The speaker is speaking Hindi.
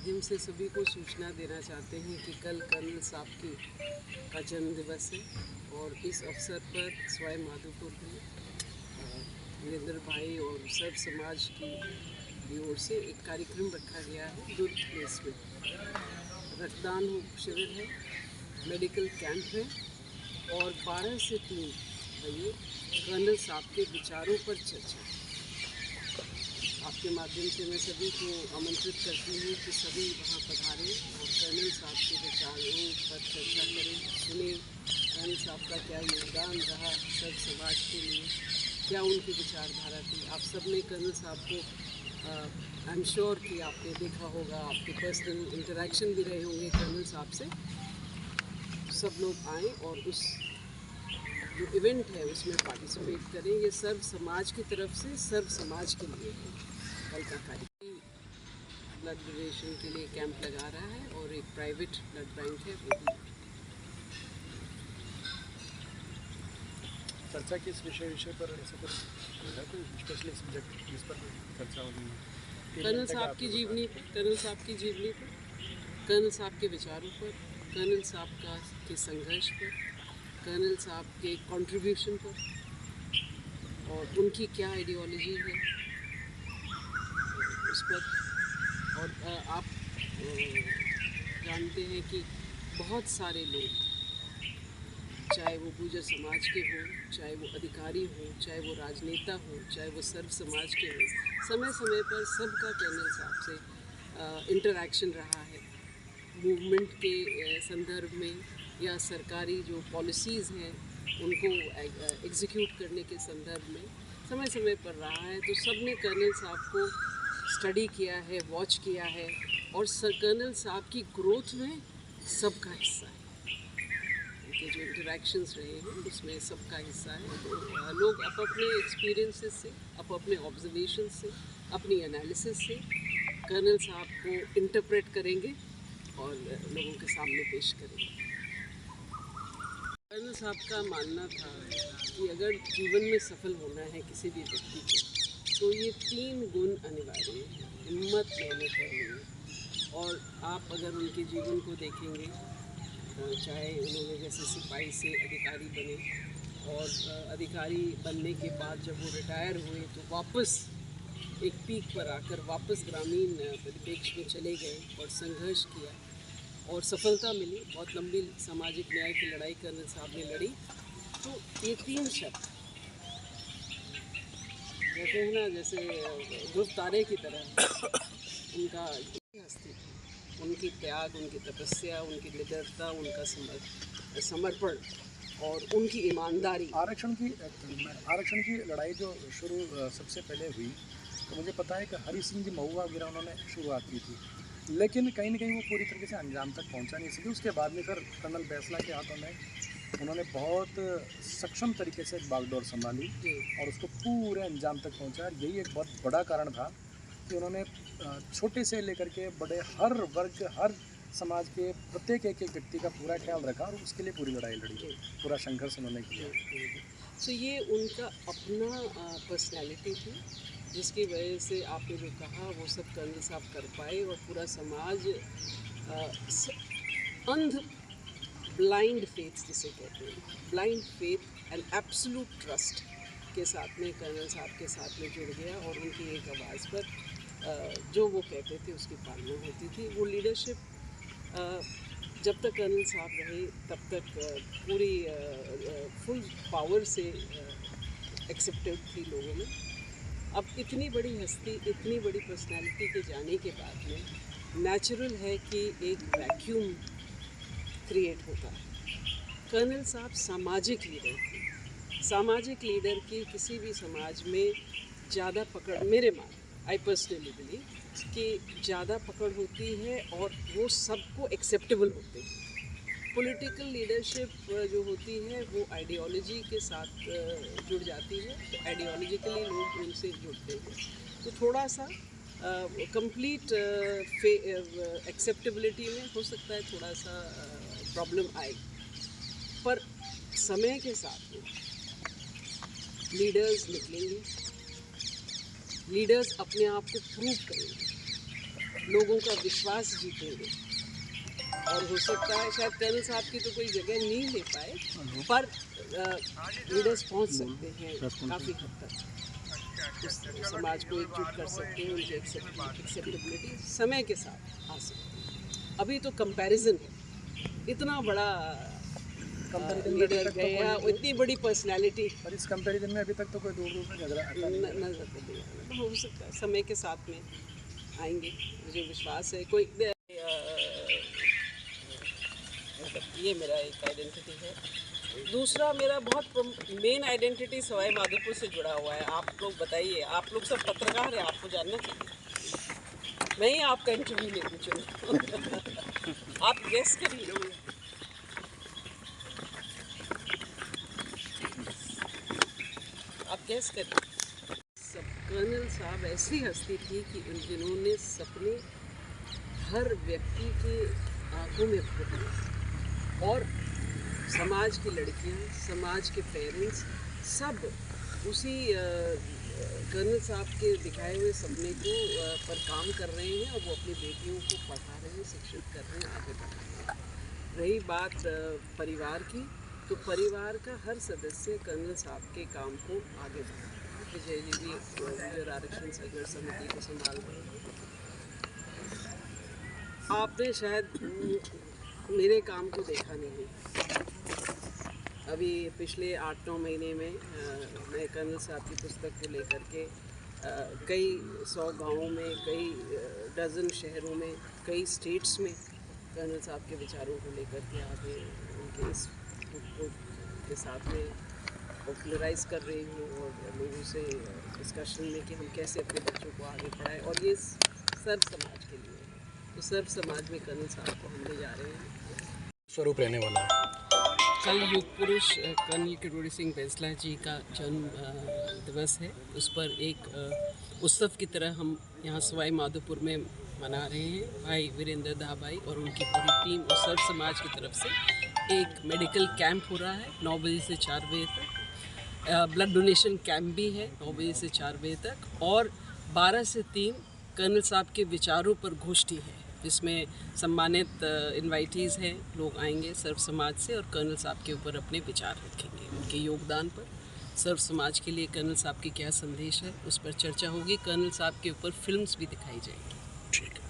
माध्यम से सभी को सूचना देना चाहते हैं कि कल कर्नल साहब का जन्म दिवस है और इस अवसर पर सवाई माधोपुर में वीरेंद्र भाई और सर्व समाज की ओर से एक कार्यक्रम रखा गया है। दुर्ग प्लेस में रक्तदान शिविर है, मेडिकल कैंप है और 12 से 3 बजे कर्नल साहब के विचारों पर चर्चा। आपके माध्यम से मैं सभी को आमंत्रित करती हूँ कि सभी वहाँ पधारें और कर्नल साहब के विचारों पर चर्चा करें, सुने कर्नल साहब का क्या योगदान रहा सर्व समाज के लिए, क्या उनकी विचारधारा थी। आप सब ने कर्नल साहब को आई एम श्योर कि आपने देखा होगा, आपके पर्सनल इंटरेक्शन भी रहे होंगे कर्नल साहब से। सब लोग आएँ और उस जो इवेंट है उसमें पार्टिसिपेट करें। ये सर्व समाज की तरफ से सर्व समाज के लिए है। कल का कार्यक्रम ब्लड डोनेशन के लिए कैंप लगा रहा है और एक प्राइवेट ब्लड बैंक है वो भी। चर्चा किस विषय पर ऐसा कुछ है, कोई स्पेशली सब्जेक्ट जिस पर चर्चा होगी? कर्नल साहब की जीवनी पर, कर्नल साहब की जीवनी पर, कर्नल साहब के विचारों पर, कर्नल साहब के संघर्ष पर, कर्नल साहब के कंट्रीब्यूशन पर और उनकी क्या आइडियोलॉजी है उस पर। और आप जानते हैं कि बहुत सारे लोग, चाहे वो गुर्जर समाज के हों, चाहे वो अधिकारी हों, चाहे वो राजनेता हों, चाहे वो सर्व समाज के हों, समय समय पर सबका कर्नल साहब से इंटरेक्शन रहा है। मूवमेंट के संदर्भ में या सरकारी जो पॉलिसीज़ हैं उनको एग्जीक्यूट करने के संदर्भ में समय समय पर रहा है। तो सब ने कर्नल साहब को स्टडी किया है, वॉच किया है और कर्नल साहब की ग्रोथ में सबका हिस्सा है। उनके जो इंटरेक्शंस रहे हैं उसमें सबका हिस्सा है। तो लोग अपने एक्सपीरियंसेस से, अपने ऑब्जर्वेशन से, अपनी एनालिसिस से कर्नल साहब को इंटरप्रेट करेंगे और लोगों के सामने पेश करेंगे। कर्नल साहब का मानना था कि अगर जीवन में सफल होना है किसी भी व्यक्ति को तो ये 3 गुण अनिवार्य है: हिम्मत, मेहनत और मेहनत। और आप अगर उनके जीवन को देखेंगे, चाहे उन्होंने जैसे सिपाही से अधिकारी बने और अधिकारी बनने के बाद जब वो रिटायर हुए तो वापस एक पीक पर आकर वापस ग्रामीण परिप्रेक्ष्य में चले गए और संघर्ष किया और सफलता मिली। बहुत लंबी सामाजिक न्याय की लड़ाई कर्नल साहब ने लड़ी। तो ये 3 शब्द कहते हैं ना, जैसे ध्रुव तारे की तरह उनका हस्ती, उनकी त्याग, उनकी तपस्या, उनकी निडरता, उनका समर्पण और उनकी ईमानदारी। आरक्षण की लड़ाई जो शुरू सबसे पहले हुई तो मुझे पता है कि हरि सिंह जी महुआ वगैरह उन्होंने शुरुआत की थी, लेकिन कहीं ना कहीं वो पूरी तरीके से अंजाम तक पहुंचा नहीं सकी। उसके बाद में फिर कर्नल बैसला के हाथों में उन्होंने बहुत सक्षम तरीके से बागडोर संभाली और उसको पूरे अंजाम तक पहुंचा। यही एक बहुत बड़ा कारण था कि उन्होंने छोटे से लेकर के बड़े हर वर्ग, हर समाज के प्रत्येक एक व्यक्ति का पूरा ख्याल रखा और उसके लिए पूरी लड़ाई लड़ी, पूरा संघर्ष उन्होंने किया। तो ये उनका अपना पर्सनैलिटी थी जिसकी वजह से आपने जो कहा वो सब कर्नल साहब कर पाए और पूरा समाज अंध ब्लाइंड फेथ जिसे कहते हैं, blind faith and absolute trust के साथ में कर्नल साहब के साथ में जुड़ गया और उनकी एक आवाज़ पर जो वो कहते थे उसकी पालना होती थी। वो लीडरशिप जब तक कर्नल साहब रहे तब तक पूरी फुल पावर से एक्सेप्टेड थी लोगों में। अब इतनी बड़ी हस्ती, इतनी बड़ी पर्सनैलिटी के जाने के बाद में नेचुरल है कि एक वैक्यूम क्रिएट होता है। कर्नल साहब सामाजिक लीडर थे। सामाजिक लीडर की किसी भी समाज में ज़्यादा पकड़, मेरे मान आई पर्सनली बिलीव कि ज़्यादा पकड़ होती है और वो सबको एक्सेप्टेबल होते हैं। पॉलिटिकल लीडरशिप जो होती है वो आइडियोलॉजी के साथ जुड़ जाती है, तो आइडियोलॉजिकली लोग उनसे जुड़ते हैं तो थोड़ा सा कंप्लीट एक्सेप्टेबिलिटी में हो सकता है थोड़ा सा प्रॉब्लम आए। पर समय के साथ में लीडर्स निकलेंगे, लीडर्स अपने आप को प्रूव करेंगे, लोगों का विश्वास जीतेंगे। और हो सकता है शायद कर्नल साहब की तो कोई जगह नहीं ले पाए, पर लीडर्स पहुंच सकते हैं काफ़ी हद तक, उस समाज को एकजुट कर सकते हैं, उनकी एक्सेप्टेबिलिटी समय के साथ आ सकती है। अभी तो कंपैरिजन है, इतना बड़ा लीडर गया, इतनी बड़ी पर्सनैलिटी, पर इस कंपैरिजन में अभी तक तो कोई दूर दूर में झगड़ा आता नहीं है। नजर तो नहीं आ रहा। हो सकता है समय के साथ में आएंगे, मुझे विश्वास है। कोई ये मेरा एक आइडेंटिटी है। दूसरा मेरा बहुत मेन आइडेंटिटी सवाई माधोपुर से जुड़ा हुआ है। आप लोग बताइए, आप लोग सब पत्रकार हैं, आपको जानना चाहिए। मैं ही आपका इंटरव्यू लेती चलूँ। आप गेस करिए। आप गेस करिए। कर्नल साहब ऐसी हस्ती थी कि जिन्होंने सपने हर व्यक्ति के आंखों में भरे, और समाज की लड़कियां, समाज के पेरेंट्स सब उसी कर्नल साहब के दिखाए हुए सपने को पर काम कर रहे हैं, और वो अपनी बेटियों को पढ़ा रहे हैं, शिक्षित कर रहे हैं, आगे बढ़ा रहे हैं। रही बात परिवार की, तो परिवार का हर सदस्य कर्नल साहब के काम को आगे बढ़ा रहा है। विजय जी भी गुर्जर आरक्षण संघर्ष समिति को संभाल रहे हैं। आपने शायद मेरे काम को देखा नहीं। अभी पिछले 8-9 महीने में मैं कर्नल साहब की पुस्तक को लेकर के कई 100 गाँवों में, कई डजन शहरों में, कई स्टेट्स में कर्नल साहब के विचारों को लेकर के आगे उनके इस बुक के साथ में पॉपुलराइज कर रही हूँ, और लोगों से डिस्कशन में कि हम कैसे अपने बच्चों को आगे पढ़ाएं, और ये सर्व समाज के लिए है। तो सर्व समाज में कर्नल साहब को हम ले जा रहे हैं। स्वरूप रहने वाला है। कल युग पुरुष कर्नल किरोड़ी सिंह बैंसला जी का जन्म दिवस है। उस पर एक उत्सव की तरह हम यहाँ सवाई माधोपुर में मना रहे हैं। भाई वीरेंद्र दा भाई और उनकी पूरी टीम और सर्व समाज की तरफ से एक मेडिकल कैंप हो रहा है 9 बजे से 4 बजे तक। ब्लड डोनेशन कैंप भी है 9 बजे से 4 बजे तक, और 12 से 3 कर्नल साहब के विचारों पर गोष्ठी है, जिसमें सम्मानित इनवाइटीज़ हैं, लोग आएंगे सर्व समाज से और कर्नल साहब के ऊपर अपने विचार रखेंगे, उनके योगदान पर, सर्व समाज के लिए कर्नल साहब की क्या संदेश है उस पर चर्चा होगी। कर्नल साहब के ऊपर फिल्म्स भी दिखाई जाएंगी। ठीक है।